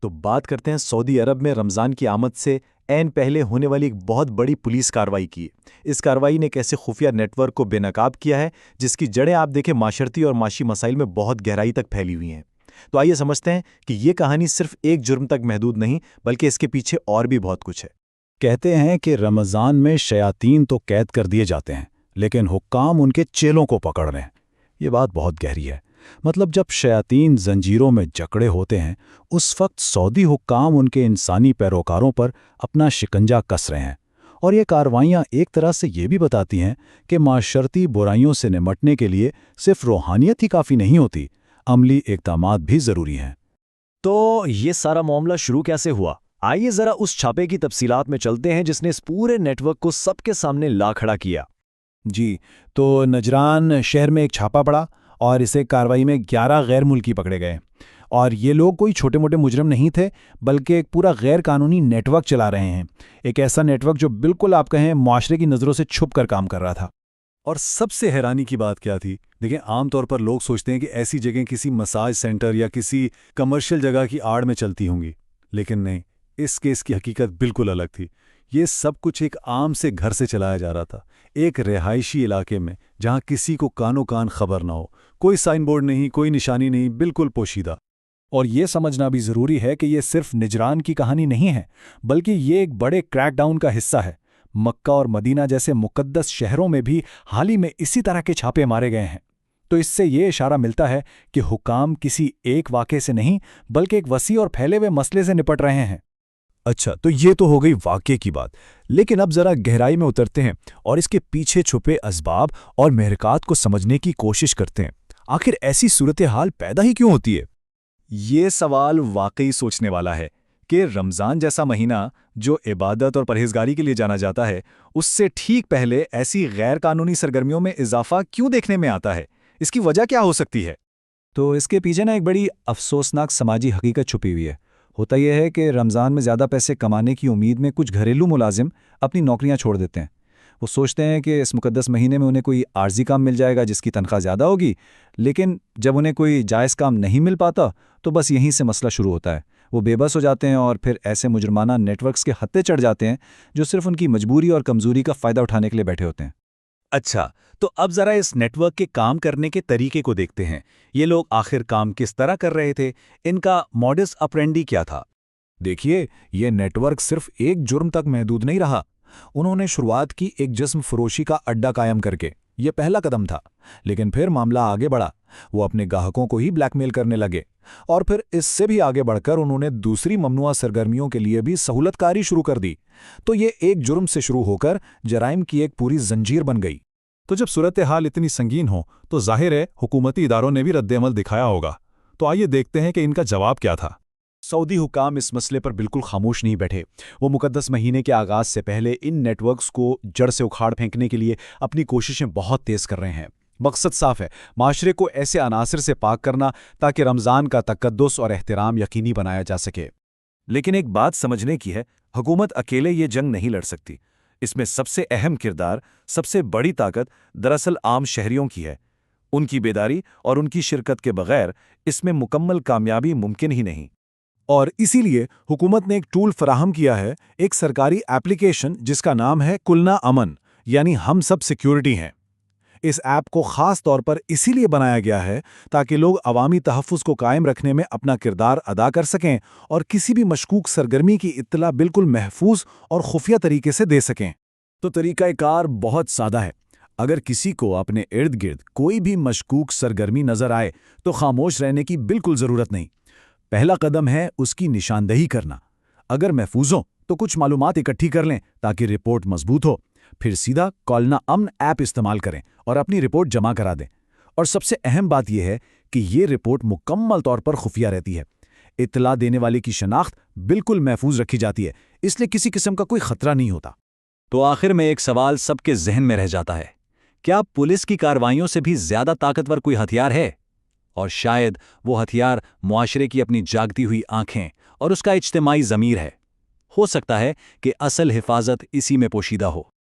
تو بات کرتے ہیں سعودی عرب میں رمضان کی آمد سے عین پہلے ہونے والی ایک بہت بڑی پولیس کارروائی کی۔ اس کارروائی نے ایک ایسے خفیہ نیٹ ورک کو بے نقاب کیا ہے جس کی جڑیں آپ دیکھیں معاشرتی اور معاشی مسائل میں بہت گہرائی تک پھیلی ہوئی ہیں۔ تو آئیے سمجھتے ہیں کہ یہ کہانی صرف ایک جرم تک محدود نہیں بلکہ اس کے پیچھے اور بھی بہت کچھ ہے۔ کہتے ہیں کہ رمضان میں شیاطین تو قید کر دیے جاتے ہیں لیکن حکام ان کے چیلوں کو پکڑ رہے ہیں۔ یہ بات بہت گہری ہے۔ مطلب جب شیاطین زنجیروں میں جکڑے ہوتے ہیں اس وقت سعودی حکام ان کے انسانی پیروکاروں پر اپنا شکنجہ کس رہے ہیں۔ اور یہ کارروائیاں ایک طرح سے یہ بھی بتاتی ہیں کہ معاشرتی برائیوں سے نمٹنے کے لیے صرف روحانیت ہی کافی نہیں ہوتی، عملی اقدامات بھی ضروری ہیں۔ تو یہ سارا معاملہ شروع کیسے ہوا؟ آئیے ذرا اس چھاپے کی تفصیلات میں چلتے ہیں جس نے اس پورے نیٹ ورک کو سب کے سامنے لا کھڑا کیا۔ جی، تو نجران شہر میں ایک چھاپا پڑا اور اسے کارروائی میں 11 غیر ملکی پکڑے گئے۔ اور یہ لوگ کوئی چھوٹے موٹے مجرم نہیں تھے بلکہ ایک پورا غیر قانونی نیٹ ورک چلا رہے ہیں، ایک ایسا نیٹ ورک جو بالکل آپ کہیں معاشرے کی نظروں سے چھپ کر کام کر رہا تھا۔ اور سب سے حیرانی کی بات کیا تھی؟ دیکھیں، عام طور پر لوگ سوچتے ہیں کہ ایسی جگہیں کسی مساج سینٹر یا کسی کمرشل جگہ کی آڑ میں چلتی ہوں گی، لیکن نہیں، اس کیس کی حقیقت بالکل الگ تھی۔ یہ سب کچھ ایک عام سے گھر سے چلایا جا رہا تھا، ایک رہائشی علاقے میں جہاں کسی کو کانوں کان خبر نہ ہو، کوئی سائن بورڈ نہیں، کوئی نشانی نہیں، بالکل پوشیدہ۔ اور یہ سمجھنا بھی ضروری ہے کہ یہ صرف نجران کی کہانی نہیں ہے بلکہ یہ ایک بڑے کریک ڈاؤن کا حصہ ہے۔ مکہ اور مدینہ جیسے مقدس شہروں میں بھی حال ہی میں اسی طرح کے چھاپے مارے گئے ہیں۔ تو اس سے یہ اشارہ ملتا ہے کہ حکام کسی ایک واقعے سے نہیں بلکہ ایک وسیع اور پھیلے ہوئے مسئلے سے نپٹ رہے ہیں۔ اچھا، تو یہ تو ہو گئی واقعے کی بات، لیکن اب ذرا گہرائی میں اترتے ہیں اور اس کے پیچھے چھپے اسباب اور محرکات کو سمجھنے کی کوشش کرتے ہیں۔ آخر ایسی صورتحال پیدا ہی کیوں ہوتی ہے؟ یہ سوال واقعی سوچنے والا ہے کہ رمضان جیسا مہینہ جو عبادت اور پرہیزگاری کے لیے جانا جاتا ہے، اس سے ٹھیک پہلے ایسی غیر قانونی سرگرمیوں میں اضافہ کیوں دیکھنے میں آتا ہے؟ اس کی وجہ کیا ہو سکتی ہے؟ تو اس کے پیچھے ایک بڑی افسوسناک سماجی حقیقت چھپی ہوئی ہے۔ ہوتا یہ ہے کہ رمضان میں زیادہ پیسے کمانے کی امید میں کچھ گھریلو ملازم اپنی نوکریاں چھوڑ دیتے ہیں۔ وہ سوچتے ہیں کہ اس مقدس مہینے میں انہیں کوئی عارضی کام مل جائے گا جس کی تنخواہ زیادہ ہوگی، لیکن جب انہیں کوئی جائز کام نہیں مل پاتا تو بس یہیں سے مسئلہ شروع ہوتا ہے۔ وہ بے بس ہو جاتے ہیں اور پھر ایسے مجرمانہ نیٹ ورکس کے ہتھے چڑھ جاتے ہیں جو صرف ان کی مجبوری اور کمزوری کا فائدہ اٹھانے کے لیے بیٹھے ہوتے ہیں۔ اچھا، تو اب ذرا اس نیٹ ورک کے کام کرنے کے طریقے کو دیکھتے ہیں۔ یہ لوگ آخر کام کس طرح کر رہے تھے؟ ان کا موڈس اپرینڈی کیا تھا؟ دیکھیے، یہ نیٹ ورک صرف ایک جرم تک محدود نہیں رہا۔ انہوں نے شروعات کی ایک جسم فروشی کا اڈا قائم کر کے، یہ پہلا قدم تھا، لیکن پھر معاملہ آگے بڑھا۔ وہ اپنے گاہکوں کو ہی بلیک میل کرنے لگے اور پھر اس سے بھی آگے بڑھ کر انہوں نے دوسری ممنوعہ سرگرمیوں کے لیے بھی سہولت کاری شروع کر دی۔ تو یہ ایک جرم سے شروع ہو کر جرائم کی ایک پوری زنجیر بن گئی۔ تو جب صورتحال اتنی سنگین ہو تو ظاہر ہے حکومتی اداروں نے بھی رد عمل دکھایا ہوگا۔ تو آئیے دیکھتے ہیں کہ ان کا جواب کیا تھا۔ سعودی حکام اس مسئلے پر بالکل خاموش نہیں بیٹھے۔ وہ مقدس مہینے کے آغاز سے پہلے ان نیٹ ورکس کو جڑ سے اکھاڑ پھینکنے کے لیے اپنی کوششیں بہت تیز کر رہے ہیں۔ مقصد صاف ہے، معاشرے کو ایسے عناصر سے پاک کرنا تاکہ رمضان کا تقدس اور احترام یقینی بنایا جا سکے۔ لیکن ایک بات سمجھنے کی ہے، حکومت اکیلے یہ جنگ نہیں لڑ سکتی۔ اس میں سب سے اہم کردار، سب سے بڑی طاقت دراصل عام شہریوں کی ہے۔ ان کی بیداری اور ان کی شرکت کے بغیر اس میں مکمل کامیابی ممکن ہی نہیں۔ اور اسی لیے حکومت نے ایک ٹول فراہم کیا ہے، ایک سرکاری ایپلیکیشن جس کا نام ہے کلنا امن، یعنی ہم سب سیکیورٹی ہیں۔ اس ایپ کو خاص طور پر اسی لیے بنایا گیا ہے تاکہ لوگ عوامی تحفظ کو قائم رکھنے میں اپنا کردار ادا کر سکیں اور کسی بھی مشکوک سرگرمی کی اطلاع بالکل محفوظ اور خفیہ طریقے سے دے سکیں۔ تو طریقہ کار بہت سادہ ہے۔ اگر کسی کو اپنے ارد گرد کوئی بھی مشکوک سرگرمی نظر آئے تو خاموش رہنے کی بالکل ضرورت نہیں۔ پہلا قدم ہے اس کی نشاندہی کرنا۔ اگر محفوظ ہو تو کچھ معلومات اکٹھی کر لیں تاکہ رپورٹ مضبوط ہو، پھر سیدھا کولنا امن ایپ استعمال کریں اور اپنی رپورٹ جمع کرا دیں۔ اور سب سے اہم بات یہ ہے کہ یہ رپورٹ مکمل طور پر خفیہ رہتی ہے۔ اطلاع دینے والے کی شناخت بالکل محفوظ رکھی جاتی ہے، اس لیے کسی قسم کا کوئی خطرہ نہیں ہوتا۔ تو آخر میں ایک سوال سب کے ذہن میں رہ جاتا ہے، کیا پولیس کی کارروائیوں سے بھی زیادہ طاقتور کوئی ہتھیار ہے؟ اور شاید وہ ہتھیار معاشرے کی اپنی جاگتی ہوئی آنکھیں اور اس کا اجتماعی ضمیر ہے۔ ہو سکتا ہے کہ اصل حفاظت اسی میں پوشیدہ ہو۔